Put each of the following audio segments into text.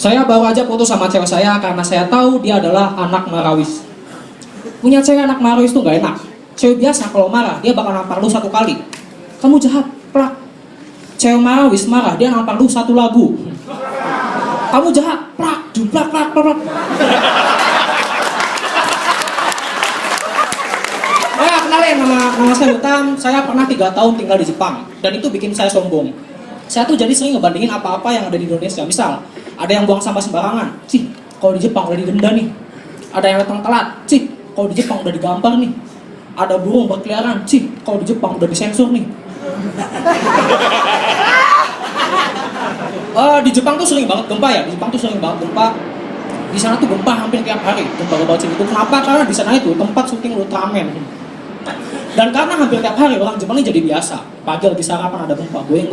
Saya baru aja putus sama cewek saya karena saya tahu dia adalah anak Marawis. Punya cewek anak Marawis tuh gak enak. Cewek biasa kalau marah, dia bakal nampar lu 1 kali. Kamu jahat, plak. Cewek Marawis marah, dia nampar lu 1 lagu. Kamu jahat, plak, plak, plak, plak. Kenalin, nama saya Utam. Saya pernah 3 tahun tinggal di Jepang. Dan itu bikin saya sombong. Saya tuh jadi sering ngebandingin apa-apa yang ada di Indonesia. Misal, ada yang buang sampah sembarangan. Cih, kalau di Jepang udah didenda nih. Ada yang datang telat. Cih, kalau di Jepang udah digampar nih. Ada burung berkeliaran. Cih, kalau di Jepang udah disensor nih. Di Jepang tuh sering banget gempa ya. Di Jepang tuh sering banget gempa. Di sana tuh gempa hampir tiap hari. Gempa-gempa itu kenapa? Karena di sana itu tempat syuting Ultraman. Dan karena hampir tiap hari orang Jepang ini jadi biasa. Pagi lagi sarapan ada gempa, goyang.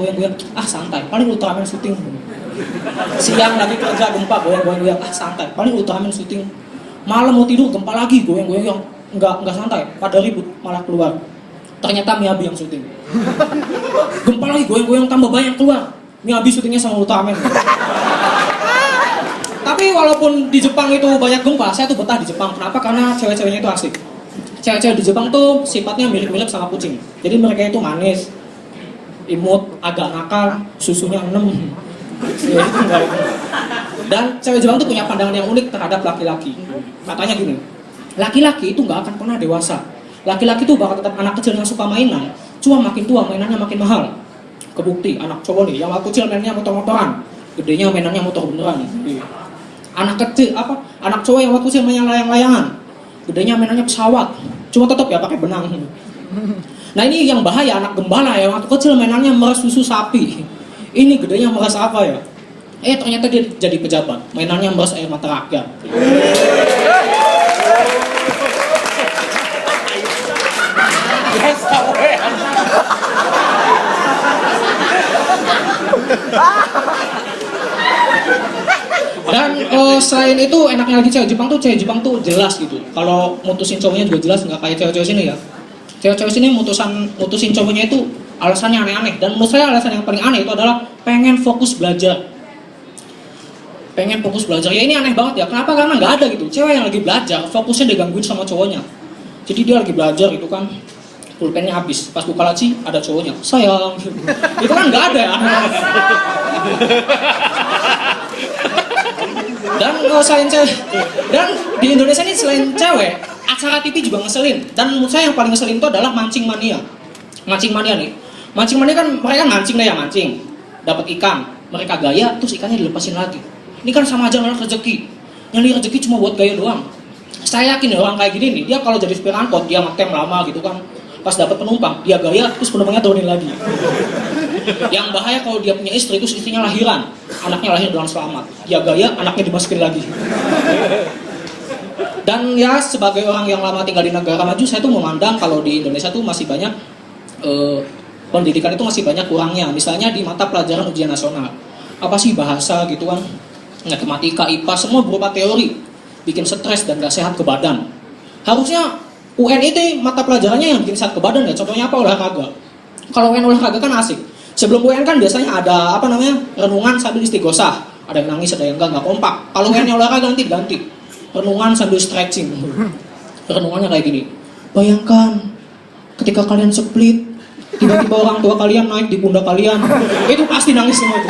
Ah santai, paling Ultraman syuting. Siang lagi kerja gempa, goyang. Ah santai, paling Ultraman syuting. Malam mau tidur gempa lagi, goyang. Enggak santai, pada ribut malah keluar. Ternyata Miyabi yang syuting. Gempa lagi, goyang tambah banyak keluar. Miyabi syutingnya sama Ultraman. Tapi walaupun di Jepang itu banyak gempa, saya tuh betah di Jepang. Kenapa? Karena cewek-ceweknya itu asik. Cewek-cewek di Jepang tuh sifatnya mirip-mirip sama kucing. Jadi mereka itu manis, imut, agak nakal, susunya 6. Ya, itu enggak. Dan cewek Jepang tuh punya pandangan yang unik terhadap laki-laki. Katanya gini, laki-laki itu nggak akan pernah dewasa. Laki-laki tuh bakal tetap anak kecil yang suka mainan. Cuma makin tua mainannya makin mahal. Kebukti anak cowok nih, yang waktu kecil mainannya motor-motoran, gedenya mainannya motor beneran. Anak kecil anak cowok yang waktu kecil mainnya layang-layangan, gedenya mainannya pesawat, cuma tetap ya pakai benang. Nah ini yang bahaya, anak gembala ya, waktu kecil mainannya meres susu sapi. Ini gedenya meres apa ya? Ternyata dia jadi pejabat, mainannya meres air mata rakyat. Dan selain itu enaknya lagi cewek Jepang tuh jelas gitu. Kalau mutusin cowoknya juga jelas, nggak kayak cewek-cewek sini ya. Cewek-cewek sini mutusin cowoknya itu alasannya aneh-aneh. Dan menurut saya alasan yang paling aneh itu adalah pengen fokus belajar. Ya ini aneh banget ya. Kenapa? Karena nggak ada gitu. Cewek yang lagi belajar fokusnya digangguin sama cowoknya. Jadi dia lagi belajar itu kan, pulpennya habis. Pas buka laci ada cowoknya. Sayang. Itu kan nggak ada ya. Dan di Indonesia ini selain cewek, acara TV juga ngeselin. Dan menurut saya yang paling ngeselin itu adalah mancing mania. Mancing mania kan mereka mancing deh ya, mancing. Dapat ikan, mereka gaya, terus ikannya dilepasin lagi. Ini kan sama aja nolak rezeki. Yang rezeki cuma buat gaya doang. Saya yakin orang kayak gini nih, dia kalau jadi supir angkot, dia ngetem lama gitu kan. Pas dapat penumpang, dia gaya, terus penumpangnya turunin lagi. Yang bahaya kalau dia punya istri, terus istrinya lahiran, anaknya lahir dengan selamat. Dia gaya, anaknya dimasukin lagi. Dan ya sebagai orang yang lama tinggal di negara maju, saya tuh memandang kalau di Indonesia tuh masih banyak pendidikan itu masih banyak kurangnya. Misalnya di mata pelajaran ujian nasional, apa sih bahasa gitu kan, matematika, IPA, semua berupa teori, bikin stres dan gak sehat ke badan. Harusnya UN itu mata pelajarannya yang bikin sehat ke badan ya. Contohnya apa? Olahraga. Kalau UN olahraga kan asik. Sebelum UN kan biasanya ada renungan sambil istighosah. Ada yang nangis, ada yang enggak kompak. Kalau UN olahraga nanti ganti. Renungan sambil stretching. Renungannya kayak gini. Bayangkan ketika kalian split, tiba-tiba orang tua kalian naik di pundak kalian. Itu pasti nangis semua itu.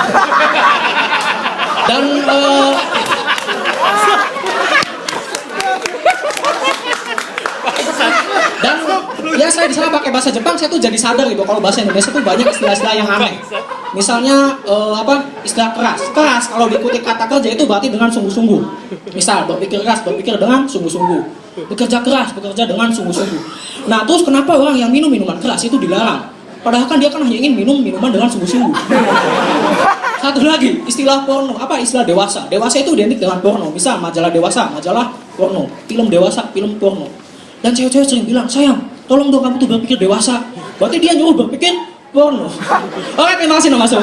Dan ya saya di sana pakai bahasa Jepang, saya tuh jadi sadar gitu kalau bahasa Indonesia tuh banyak istilah-istilah yang aneh. Misalnya istilah keras kalau diikuti kata kerja itu berarti dengan sungguh-sungguh. Misal berpikir keras, berpikir dengan sungguh-sungguh. Bekerja keras, bekerja dengan sungguh-sungguh. Nah terus kenapa orang yang minum minuman keras itu dilarang? Padahal kan dia kan hanya ingin minum minuman dengan sungguh-sungguh. Satu lagi, istilah porno, istilah dewasa. Dewasa itu identik dengan porno. Misal majalah dewasa, majalah porno. Film dewasa, film porno. Dan cewek-cewek sering bilang, sayang, tolong dong kamu tuh berpikir dewasa. Berarti dia nyuruh berpikir porno. Oke, terima kasih Mas.